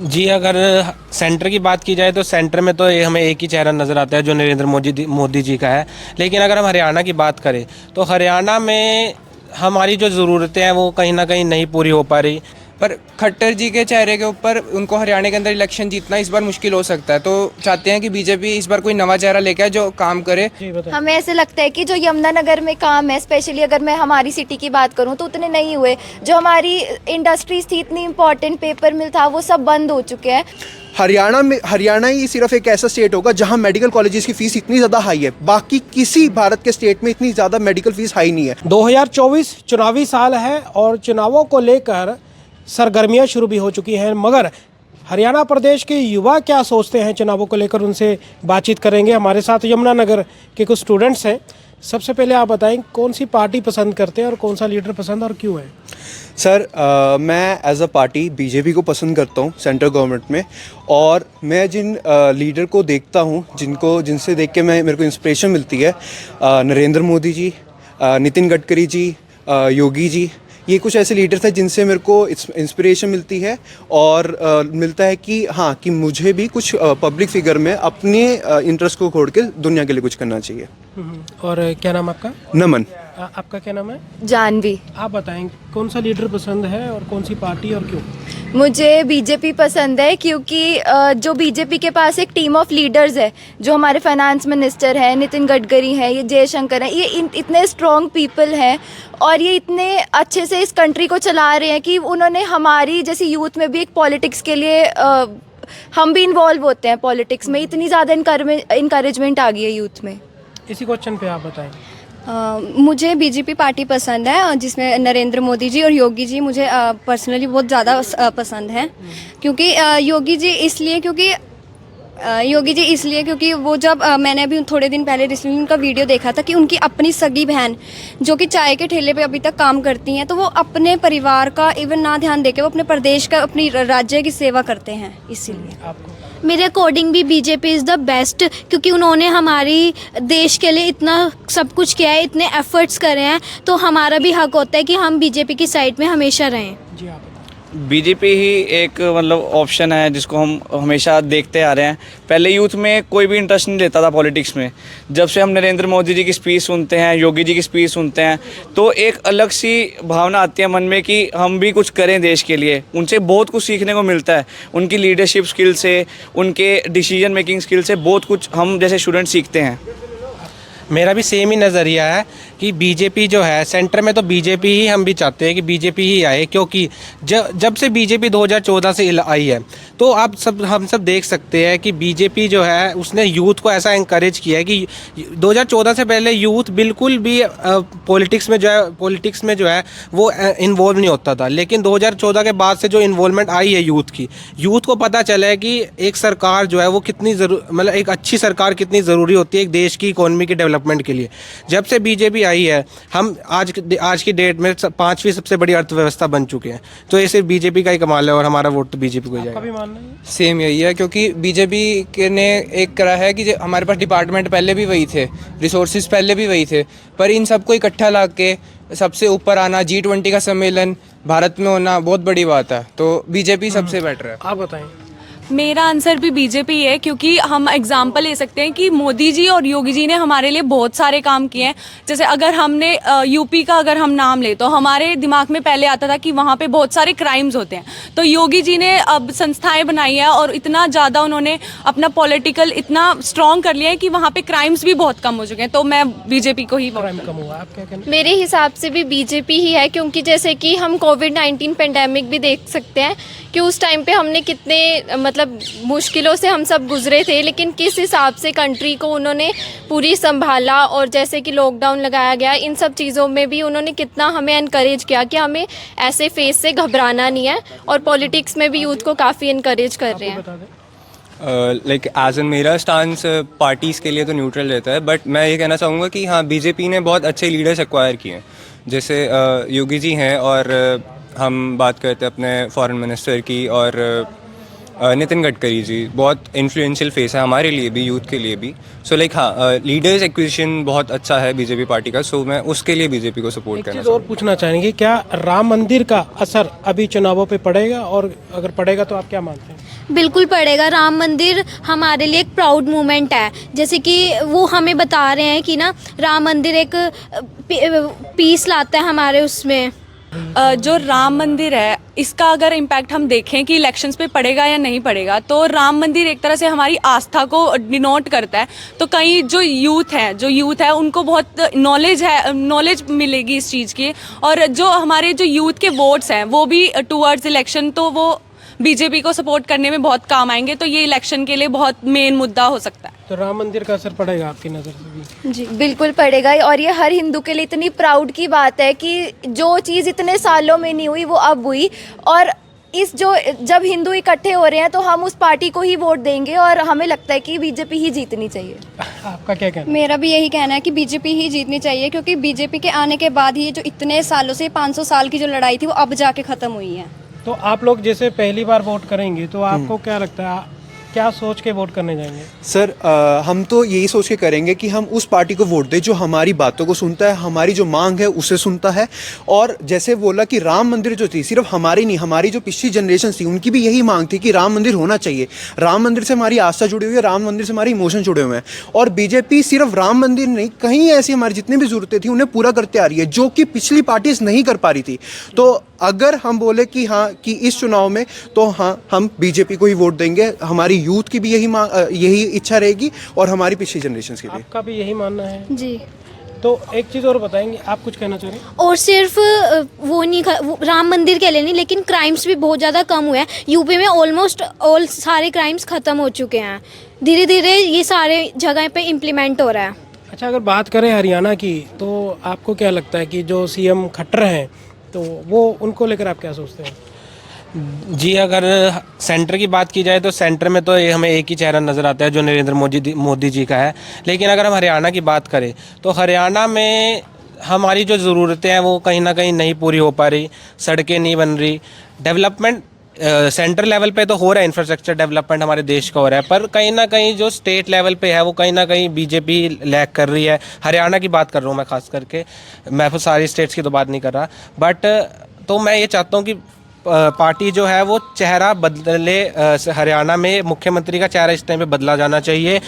जी, अगर सेंटर की बात की जाए तो सेंटर में तो ये हमें एक ही चेहरा नज़र आता है जो नरेंद्र मोदी जी का है। लेकिन अगर हम हरियाणा की बात करें तो हरियाणा में हमारी जो ज़रूरतें हैं वो कहीं ना कहीं नहीं पूरी हो पा रही। पर खट्टर जी के चेहरे के ऊपर उनको हरियाणा के अंदर इलेक्शन जीतना इस बार मुश्किल हो सकता है, तो चाहते हैं कि बीजेपी इस बार कोई नवा चेहरा लेके आए जो काम करे। हमें ऐसे लगता है कि जो यमुनानगर में काम है, स्पेशली अगर मैं हमारी सिटी की बात करूं तो उतने नहीं हुए। जो हमारी इंडस्ट्रीज थी, इतनी इंपॉर्टेंट पेपर मिल था, वो सब बंद हो चुके हैं। हरियाणा ही सिर्फ एक ऐसा स्टेट होगा जहां मेडिकल कॉलेजेस की फीस इतनी ज़्यादा हाई है। बाकी किसी भारत के स्टेट में इतनी ज़्यादा मेडिकल फीस हाई नहीं है। 2024 चुनावी साल है और चुनावों को लेकर सरगर्मियां शुरू भी हो चुकी हैं, मगर हरियाणा प्रदेश के युवा क्या सोचते हैं चुनावों को लेकर, उनसे बातचीत करेंगे। हमारे साथ यमुनानगर के कुछ स्टूडेंट्स हैं। सबसे पहले आप बताएं कौन सी पार्टी पसंद करते हैं और कौन सा लीडर पसंद और क्यों है? सर मैं एज अ पार्टी बीजेपी को पसंद करता हूँ सेंट्रल गवर्नमेंट में। और मैं जिन लीडर को देखता हूँ, जिनसे देख के मेरे को इंस्पिरेशन मिलती है, नरेंद्र मोदी जी, नितिन गडकरी जी, योगी जी, ये कुछ ऐसे लीडर्स हैं जिनसे मेरे को इंस्पिरेशन मिलती है। और मिलता है कि हाँ, कि मुझे भी कुछ पब्लिक फिगर में अपने इंटरेस्ट को छोड़ के दुनिया के लिए कुछ करना चाहिए। और क्या नाम आपका? नमन। आपका क्या नाम है? जानवी। आप बताएं कौन सा लीडर पसंद है और कौन सी पार्टी और क्यों? मुझे बीजेपी पसंद है क्योंकि जो बीजेपी के पास एक टीम ऑफ लीडर्स है। जो हमारे फाइनेंस मिनिस्टर हैं, नितिन गडकरी हैं, ये जयशंकर हैं, ये इतने स्ट्रॉन्ग पीपल हैं और ये इतने अच्छे से इस कंट्री को चला रहे हैं कि उन्होंने हमारी जैसी यूथ में भी एक पॉलिटिक्स के लिए हम भी इन्वॉल्व होते हैं पॉलिटिक्स में। इतनी ज़्यादा इनकरेजमेंट आ गई है यूथ में। इसी क्वेश्चन पे आप बताएं। मुझे बीजेपी पार्टी पसंद है जिसमें नरेंद्र मोदी जी और योगी जी मुझे पर्सनली बहुत ज़्यादा पसंद हैं। क्योंकि योगी जी इसलिए क्योंकि वो जब मैंने अभी थोड़े दिन पहले रिसेंटली उनका वीडियो देखा था कि उनकी अपनी सगी बहन जो कि चाय के ठेले पे अभी तक काम करती हैं, तो वो अपने परिवार का इवन ना ध्यान देके वो अपने प्रदेश का, अपनी राज्य की सेवा करते हैं। इसीलिए आपको? मेरे अकॉर्डिंग भी बीजेपी इज़ द बेस्ट, क्योंकि उन्होंने हमारी देश के लिए इतना सब कुछ किया है, इतने एफर्ट्स करे हैं, तो हमारा भी हक होता है कि हम बीजेपी की साइड में हमेशा रहें। जी आप? बीजेपी ही एक मतलब ऑप्शन है जिसको हम हमेशा देखते आ रहे हैं। पहले यूथ में कोई भी इंटरेस्ट नहीं लेता था पॉलिटिक्स में। जब से हम नरेंद्र मोदी जी की स्पीच सुनते हैं, योगी जी की स्पीच सुनते हैं, तो एक अलग सी भावना आती है मन में कि हम भी कुछ करें देश के लिए। उनसे बहुत कुछ सीखने को मिलता है। उनकी लीडरशिप स्किल से, उनके डिसीजन मेकिंग स्किल से बहुत कुछ हम जैसे स्टूडेंट सीखते हैं। मेरा भी सेम ही नज़रिया है कि बीजेपी जो है सेंटर में, तो बीजेपी ही हम भी चाहते हैं कि बीजेपी ही आए। क्योंकि जब से बीजेपी 2014 से आई है तो हम सब देख सकते हैं कि बीजेपी जो है उसने यूथ को ऐसा इंकरेज किया है कि 2014 से पहले यूथ बिल्कुल भी पॉलिटिक्स में जो है वो इन्वॉल्व नहीं होता था। लेकिन 2014 के बाद से जो इन्वॉल्वमेंट आई है यूथ को पता चला है कि एक सरकार जो है वो कितनी मतलब एक अच्छी सरकार कितनी ज़रूरी होती है एक देश की इकोनॉमी के डेवलपमेंट के लिए। जब से बीजेपी आई है हम आज की डेट में 5वीं सबसे बड़ी अर्थव्यवस्था बन चुके हैं। तो ये सिर्फ बीजेपी का ही कमाल है और हमारा वोट तो बीजेपी को ही जाएगा। सेम यही है, क्योंकि बीजेपी ने एक करा है कि हमारे पास डिपार्टमेंट पहले भी वही थे, रिसोर्सेज पहले भी वही थे, पर इन सबको इकट्ठा ला के सबसे ऊपर आना, G20 का सम्मेलन भारत में होना बहुत बड़ी बात है। तो बीजेपी सबसे बेटर है। आप बताएं। मेरा आंसर भी बीजेपी है, क्योंकि हम एग्जाम्पल ले सकते हैं कि मोदी जी और योगी जी ने हमारे लिए बहुत सारे काम किए हैं। जैसे अगर हमने यूपी का अगर हम नाम ले तो हमारे दिमाग में पहले आता था कि वहाँ पे बहुत सारे क्राइम्स होते हैं। तो योगी जी ने अब संस्थाएं बनाई है और इतना ज़्यादा उन्होंने अपना पॉलिटिकल इतना स्ट्रॉन्ग कर लिया है कि वहाँ पे क्राइम्स भी बहुत कम हो चुके हैं। तो मैं बीजेपी को ही क्राइम कम हुआ। आप क्या कहते? मेरे हिसाब से भी बीजेपी ही है, क्योंकि जैसे कि हम कोविड-19 पेंडेमिक भी देख सकते हैं कि उस टाइम पे हमने कितने मतलब मुश्किलों से हम सब गुजरे थे, लेकिन किस हिसाब से कंट्री को उन्होंने पूरी संभाला। और जैसे कि लॉकडाउन लगाया गया, इन सब चीज़ों में भी उन्होंने कितना हमें एनकरेज किया कि हमें ऐसे फेस से घबराना नहीं है। और पॉलिटिक्स में भी यूथ को काफ़ी एनकरेज कर रहे हैं। लाइक एज एन मेरा स्टांस पार्टीज़ के लिए तो न्यूट्रल रहता है, बट मैं ये कहना चाहूँगा कि हाँ, बीजेपी ने बहुत अच्छे लीडर्स एक्वायर किए हैं। जैसे योगी जी हैं, और हम बात करते हैं अपने फॉरेन मिनिस्टर की, और नितिन गडकरी जी बहुत इन्फ्लुएंशियल फेस है हमारे लिए भी, यूथ के लिए भी। सो लाइक हाँ, लीडर्स एक्विजिशन बहुत अच्छा है बीजेपी पार्टी का। सो मैं उसके लिए बीजेपी को सपोर्ट करना चाहूँगा। और पूछना चाहेंगे क्या राम मंदिर का असर अभी चुनावों पे पड़ेगा, और अगर पड़ेगा तो आप क्या मानते हैं? बिल्कुल पड़ेगा। राम मंदिर हमारे लिए एक प्राउड मोमेंट है, जैसे कि वो हमें बता रहे हैं कि ना राम मंदिर एक पीस लाता है हमारे उसमें। जो राम मंदिर है इसका अगर इम्पैक्ट हम देखें कि इलेक्शंस पे पड़ेगा या नहीं पड़ेगा, तो राम मंदिर एक तरह से हमारी आस्था को डिनोट करता है। तो कई जो यूथ है उनको बहुत नॉलेज मिलेगी इस चीज़ की, और जो हमारे जो यूथ के वोट्स हैं वो भी टुवर्ड्स इलेक्शन तो वो बीजेपी को सपोर्ट करने में बहुत काम आएंगे। तो ये इलेक्शन के लिए बहुत मेन मुद्दा हो सकता है। तो राम मंदिर का असर पड़ेगा आपकी नज़र से भी? जी बिल्कुल पड़ेगा, और ये हर हिंदू के लिए इतनी प्राउड की बात है कि जो चीज़ इतने सालों में नहीं हुई वो अब हुई। और जब हिंदू इकट्ठे हो रहे हैं तो हम उस पार्टी को ही वोट देंगे, और हमें लगता है कि बीजेपी ही जीतनी चाहिए। आपका क्या कहना है? मेरा भी यही कहना है कि बीजेपी ही जीतनी चाहिए, क्योंकि बीजेपी के आने के बाद ही जो इतने सालों से 500 साल की जो लड़ाई थी वो अब जाके ख़त्म हुई है। तो आप लोग जैसे पहली बार वोट करेंगे तो आपको क्या लगता है, क्या सोच के वोट करने जाएंगे? सर हम तो यही सोच के करेंगे कि हम उस पार्टी को वोट दें जो हमारी बातों को सुनता है, हमारी जो मांग है उसे सुनता है। और जैसे बोला कि राम मंदिर जो थी सिर्फ हमारी नहीं, हमारी जो पिछली जनरेशन थी उनकी भी यही मांग थी कि राम मंदिर होना चाहिए। राम मंदिर से हमारी आस्था जुड़ी हुई है, राम मंदिर से हमारे इमोशन जुड़े हुए हैं। और बीजेपी सिर्फ राम मंदिर नहीं, कहीं ऐसी हमारी जितनी भी ज़रूरतें थी उन्हें पूरा करते आ रही है, जो कि पिछली पार्टीज नहीं कर पा रही थी। तो अगर हम बोले कि हाँ कि इस चुनाव में तो हाँ हम बीजेपी को ही वोट देंगे, हमारी यूथ की भी यही इच्छा रहेगी और हमारी पिछली जनरेशन के लिए। आपका भी यही मानना है? जी। तो एक चीज़ और बताएंगे, आप कुछ कहना चाह रहे हैं? और सिर्फ वो राम मंदिर के लिए नहीं, लेकिन क्राइम्स भी बहुत ज़्यादा कम हुए हैं। यूपी में ऑलमोस्ट ऑल सारे क्राइम्स ख़त्म हो चुके हैं। धीरे धीरे ये सारे जगह पे इम्प्लीमेंट हो रहा है। अच्छा, अगर बात करें हरियाणा की, तो आपको क्या लगता है कि जो सीएम खट्टर हैं तो वो उनको लेकर आप क्या सोचते हैं? जी, अगर सेंटर की बात की जाए तो सेंटर में तो ये हमें एक ही चेहरा नज़र आता है जो नरेंद्र मोदी जी का है। लेकिन अगर हम हरियाणा की बात करें तो हरियाणा में हमारी जो ज़रूरतें हैं वो कहीं ना कहीं नहीं पूरी हो पा रही। सड़कें नहीं बन रही, डेवलपमेंट सेंट्रल लेवल पे तो हो रहा है, इंफ्रास्ट्रक्चर डेवलपमेंट हमारे देश का हो रहा है, पर कहीं ना कहीं जो स्टेट लेवल पे है वो कहीं ना कहीं बीजेपी लैग कर रही है। हरियाणा की बात कर रहा हूँ मैं खास करके, मैं सारी स्टेट्स की तो बात नहीं कर रहा। बट तो मैं ये चाहता हूँ कि पार्टी जो है वो चेहरा बदले। हरियाणा में मुख्यमंत्री का चेहरा इस टाइम पे बदला जाना चाहिए।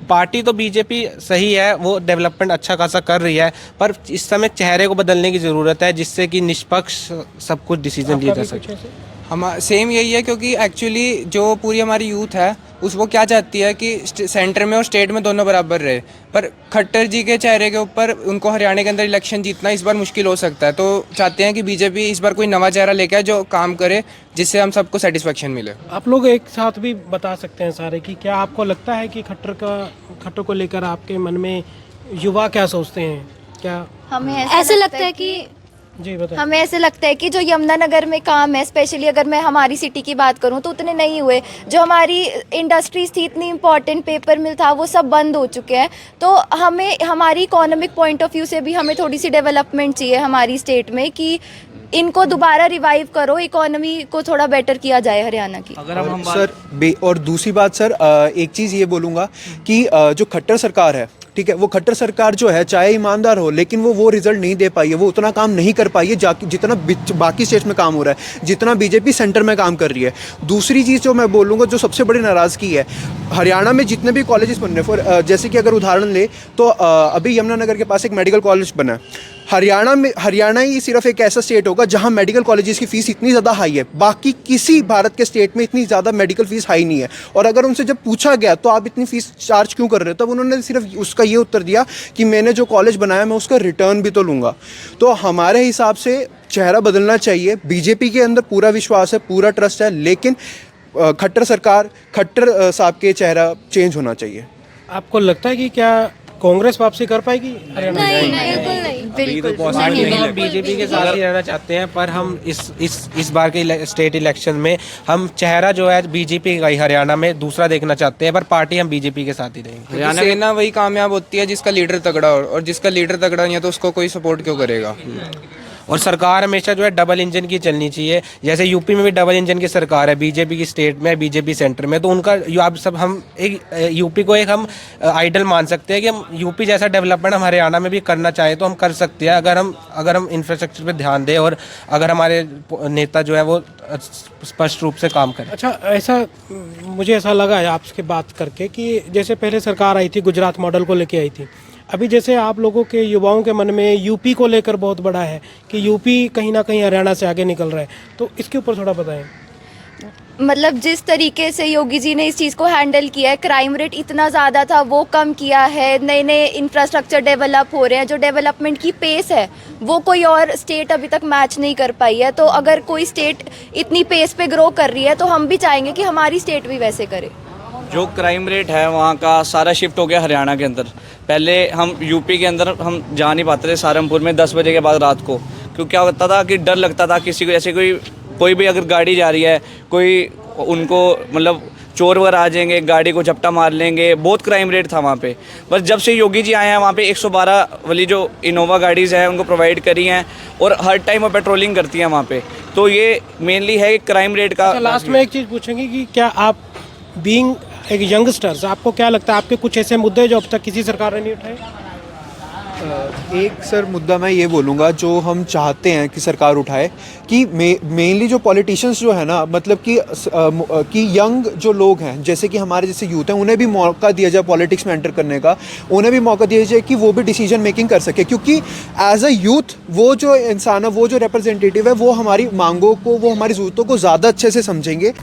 पार्टी तो बीजेपी सही है, वो डेवलपमेंट अच्छा खासा कर रही है, पर इस समय चेहरे को बदलने की ज़रूरत है जिससे कि निष्पक्ष सब कुछ डिसीजन लिया जा सके। हम सेम यही है, क्योंकि एक्चुअली जो पूरी हमारी यूथ है वो क्या चाहती है कि सेंटर में और स्टेट में दोनों बराबर रहे। पर खट्टर जी के चेहरे के ऊपर उनको हरियाणा के अंदर इलेक्शन जीतना इस बार मुश्किल हो सकता है। तो चाहते हैं कि बीजेपी इस बार कोई नवा चेहरा लेके आए जो काम करे, जिससे हम सबको सेटिस्फेक्शन मिले। आप लोग एक साथ भी बता सकते हैं सारे कि क्या आपको लगता है कि खट्टर को लेकर आपके मन में युवा क्या सोचते हैं? क्या हमें ऐसा लगता है कि जी बताएं। हमें ऐसे लगता है कि जो यमुनानगर में काम है, स्पेशली अगर मैं हमारी सिटी की बात करूं तो उतने नहीं हुए। जो हमारी इंडस्ट्रीज थी, इतनी इम्पॉर्टेंट पेपर मिल था, वो सब बंद हो चुके हैं। तो हमें हमारी इकोनॉमिक पॉइंट ऑफ व्यू से भी हमें थोड़ी सी डेवलपमेंट चाहिए हमारी स्टेट में, कि इनको दोबारा रिवाइव करो, इकोनॉमी को थोड़ा बेटर किया जाए हरियाणा की। अगर हम सर और दूसरी बात सर, एक चीज़ ये बोलूँगा कि जो खट्टर सरकार है, ठीक है, वो खट्टर सरकार जो है चाहे ईमानदार हो, लेकिन वो रिजल्ट नहीं दे पाई है, वो उतना काम नहीं कर पाई है जितना बाकी स्टेट्स में काम हो रहा है, जितना बीजेपी सेंटर में काम कर रही है। दूसरी चीज़ जो मैं बोलूँगा, जो सबसे बड़ी नाराज़गी है, हरियाणा में जितने भी कॉलेजेस बन रहे हैं, जैसे कि अगर उदाहरण ले तो अभी यमुनानगर के पास एक मेडिकल कॉलेज बना है। हरियाणा ही सिर्फ एक ऐसा स्टेट होगा जहां मेडिकल कॉलेजेस की फ़ीस इतनी ज़्यादा हाई है। बाकी किसी भारत के स्टेट में इतनी ज़्यादा मेडिकल फ़ीस हाई नहीं है। और अगर उनसे जब पूछा गया तो आप इतनी फ़ीस चार्ज क्यों कर रहे हो, तब उन्होंने सिर्फ उसका ये उत्तर दिया कि मैंने जो कॉलेज बनाया मैं उसका रिटर्न भी तो लूँगा। तो हमारे हिसाब से चेहरा बदलना चाहिए। बीजेपी के अंदर पूरा विश्वास है, पूरा ट्रस्ट है, लेकिन खट्टर साहब के चेहरा चेंज होना चाहिए। आपको लगता है कि क्या कांग्रेस वापसी कर पाएगी हरियाणा में? बिल्कुल नहीं। हम बीजेपी के साथ ही रहना चाहते हैं, पर हम इस बार के स्टेट इलेक्शन में हम चेहरा जो है बीजेपी का ही हरियाणा में दूसरा देखना चाहते हैं, पर पार्टी हम बीजेपी के साथ ही रहेंगे। हरियाणा सेना वही कामयाब होती है जिसका लीडर तगड़ा हो, और जिसका लीडर तगड़ा नहीं है तो उसको कोई सपोर्ट क्यों करेगा। और सरकार हमेशा जो है डबल इंजन की चलनी चाहिए। जैसे यूपी में भी डबल इंजन की सरकार है, बीजेपी की स्टेट में, बीजेपी सेंटर में, तो उनका आप सब हम एक यूपी को एक हम आइडल मान सकते हैं कि हम यूपी जैसा डेवलपमेंट हम हरियाणा में भी करना चाहें तो हम कर सकते हैं, अगर हम इंफ्रास्ट्रक्चर पे ध्यान दें और अगर हमारे नेता जो है वो स्पष्ट रूप से काम करें। अच्छा, ऐसा मुझे ऐसा लगा है आपसे बात करके कि जैसे पहले सरकार आई थी, गुजरात मॉडल को लेके आई थी, अभी जैसे आप लोगों के युवाओं के मन में यूपी को लेकर बहुत बड़ा है कि यूपी कहीं ना कहीं हरियाणा से आगे निकल रहा है, तो इसके ऊपर थोड़ा बताएं। मतलब जिस तरीके से योगी जी ने इस चीज़ को हैंडल किया है, क्राइम रेट इतना ज़्यादा था वो कम किया है, नए नए इंफ्रास्ट्रक्चर डेवलप हो रहे हैं, जो डेवलपमेंट की पेस है वो कोई और स्टेट अभी तक मैच नहीं कर पाई है। तो अगर कोई स्टेट इतनी पेस पे ग्रो कर रही है तो हम भी चाहेंगे कि हमारी स्टेट भी वैसे करे। जो क्राइम रेट है वहाँ का सारा शिफ्ट हो गया हरियाणा के अंदर। पहले हम यूपी के अंदर हम जा नहीं पाते थे सहारनपुर में 10 बजे के बाद रात को, क्योंकि क्या होता था कि डर लगता था किसी को, जैसे कोई भी अगर गाड़ी जा रही है, कोई उनको मतलब चोर वगैरह आ जाएंगे, गाड़ी को झपटा मार लेंगे, बहुत क्राइम रेट था वहाँ पे। बस जब से योगी जी आए हैं वहाँ पे 112 वाली जो इनोवा गाड़ीज़ हैं उनको प्रोवाइड करी हैं और हर टाइम वो पेट्रोलिंग करती हैं वहाँ पे। तो ये मेनली है कि क्राइम रेट का। लास्ट में एक चीज़ पूछेंगे कि क्या आप बीइंग एक यंगस्टर्स, आपको क्या लगता है आपके कुछ ऐसे मुद्दे जो अब तक किसी सरकार ने नहीं उठाए? एक सर मुद्दा मैं ये बोलूँगा जो हम चाहते हैं कि सरकार उठाए कि मेनली जो पॉलिटिशियंस जो है ना, मतलब कि यंग जो लोग हैं, जैसे कि हमारे जैसे यूथ हैं, उन्हें भी मौका दिया जाए पॉलिटिक्स में एंटर करने का, उन्हें भी मौका दिया जाए कि वो भी डिसीजन मेकिंग कर सके, क्योंकि एज अ यूथ वो जो इंसान है, वो जो रिप्रेजेंटेटिव है, वो हमारी मांगों को, वो हमारी ज़रूरतों को ज़्यादा अच्छे से समझेंगे।